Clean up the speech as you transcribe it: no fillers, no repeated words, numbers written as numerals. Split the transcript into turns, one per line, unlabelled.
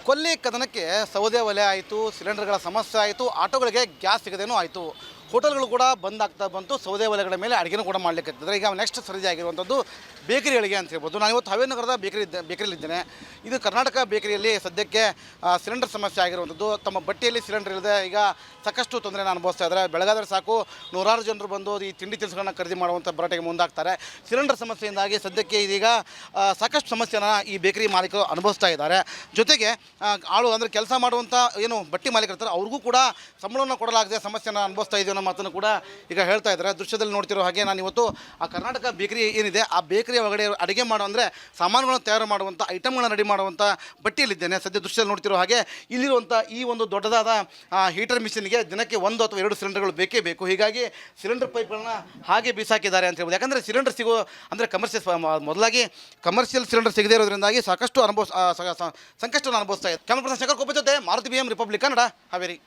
ಕೊಲ್ಲಿ ಕದನಕ್ಕೆ ಸೌದೆ ಒಲೆ ಆಯಿತು, ಸಿಲಿಂಡರ್ಗಳ ಸಮಸ್ಯೆ ಆಯಿತು, ಆಟೋಗಳಿಗೆ ಗ್ಯಾಸ್ ಸಿಗದೇನೂ ಆಯಿತು, ಹೋಟೆಲ್ಗಳು ಕೂಡ ಬಂದ್ ಆಗ್ತಾ ಬಂತು, ಸೌದೆ ಒಲೆಗಳ ಮೇಲೆ ಅಡುಗೆನೂ ಕೂಡ ಮಾಡಲಿಕ್ಕೆ ಆಗ್ತದೆ. ಈಗ ನೆಕ್ಸ್ಟ್ ಸರಿದಿ ಆಗಿರುವಂಥದ್ದು ಬೇಕರಿಗಳಿಗೆ ಅಂತ ಹೇಳ್ಬೋದು. ನಾನು ಇವತ್ತು ಹಾವೇನಗರದ ಬೇಕರಿಯಲ್ಲಿದ್ದೇನೆ. ಇದು ಕರ್ನಾಟಕ ಬೇಕರಿಯಲ್ಲಿ ಸದ್ಯಕ್ಕೆ ಸಿಲಿಂಡರ್ ಸಮಸ್ಯೆ ಆಗಿರುವಂಥದ್ದು. ತಮ್ಮ ಬಟ್ಟೆಯಲ್ಲಿ ಸಿಲಿಂಡರ್ ಇಲ್ಲದೆ ಈಗ ಸಾಕಷ್ಟು ತೊಂದರೆನ ಅನುಭವಿಸ್ತಾ ಇದ್ದಾರೆ. ಬೆಳಗಾದರೆ ಸಾಕು ನೂರಾರು ಜನರು ಬಂದು ಈ ತಿಂಡಿ ತಿನಿಸುಗಳನ್ನ ಖರೀದಿ ಮಾಡುವಂಥ ಭರಾಟೆಗೆ ಮುಂದಾಗ್ತಾರೆ. ಸಿಲಿಂಡರ್ ಸಮಸ್ಯೆಯಿಂದಾಗಿ ಸದ್ಯಕ್ಕೆ ಇದೀಗ ಸಾಕಷ್ಟು ಸಮಸ್ಯೆನ ಈ ಬೇಕರಿ ಮಾಲೀಕರು ಅನುಭವಿಸ್ತಾ ಇದ್ದಾರೆ. ಜೊತೆಗೆ ಅಂದರೆ ಕೆಲಸ ಮಾಡುವಂಥ ಏನು ಬಟ್ಟೆ ಮಾಲೀಕರು ಇರ್ತಾರೆ ಅವ್ರಿಗೂ ಕೂಡ ಸಂಬಳವನ್ನು ಕೊಡಲಾಗದೆ ಸಮಸ್ಯೆನ ಅನುಭವಿಸ್ತಾ ಇದೆಯೋ ಅನ್ನೋ ಮಾತನ್ನು ಕೂಡ ಈಗ ಹೇಳ್ತಾ ಇದ್ದಾರೆ. ದೃಶ್ಯದಲ್ಲಿ ನೋಡ್ತಿರೋ ಹಾಗೆ ನಾನು ಇವತ್ತು ಆ ಕರ್ನಾಟಕ ಬೇಕರಿ ಏನಿದೆ ಆ ಬೇಕರಿಯ ಒಳಗಡೆ ಅಡುಗೆ ಮಾಡೋ ಅಂದರೆ ಸಾಮಾನುಗಳನ್ನು ತಯಾರು ಮಾಡುವಂಥ ಐಟಮ್ಗಳನ್ನ ರೆಡಿ ಮಾಡುವಂಥ ಬಟ್ಟೆಯಲ್ಲಿದ್ದೇನೆ. ಸದ್ಯ ದೃಶ್ಯದಲ್ಲಿ ನೋಡ್ತಿರೋ ಹಾಗೆ ಇಲ್ಲಿರುವಂಥ ಈ ಒಂದು ದೊಡ್ಡದಾದ ಹೀಟರ್ ಮಿಷಿನ್ಗೆ ದಿನಕ್ಕೆ 1 ಅಥವಾ 2 ಸಿಲಿಂಡರ್ಗಳು ಬೇಕೇ ಬೇಕು. ಹೀಗಾಗಿ ಸಿಲಿಂಡರ್ ಪೈಪ್ಗಳನ್ನ ಹಾಗೆ ಬೀಸಾಕಿದ್ದಾರೆ ಅಂತ ಹೇಳ್ಬೋದು. ಯಾಕಂದರೆ ಸಿಲಿಂಡರ್ ಸಿಗೋ ಅಂದರೆ ಮೊದಲಾಗಿ ಕಮರ್ಷಿಯಲ್ ಸಿಲಿಂಡರ್ ಸಿಗದೇ ಇರೋದ್ರಿಂದಾಗಿ ಸಾಕಷ್ಟು ಸಂಕಷ್ಟವನ್ನು ಅನುಭವಿಸ್ತಾ ಇದೆ. ಕ್ಯಾಮರಾ ಪರ್ಸನ್ ಶೇಖರ್ ಕೊಪ್ಪ ಜೊತೆ ಮಾರುತಿ BM ರಿಪಬ್ಲಿಕ್ ಕನ್ನಡ, ಹಾವೇರಿ.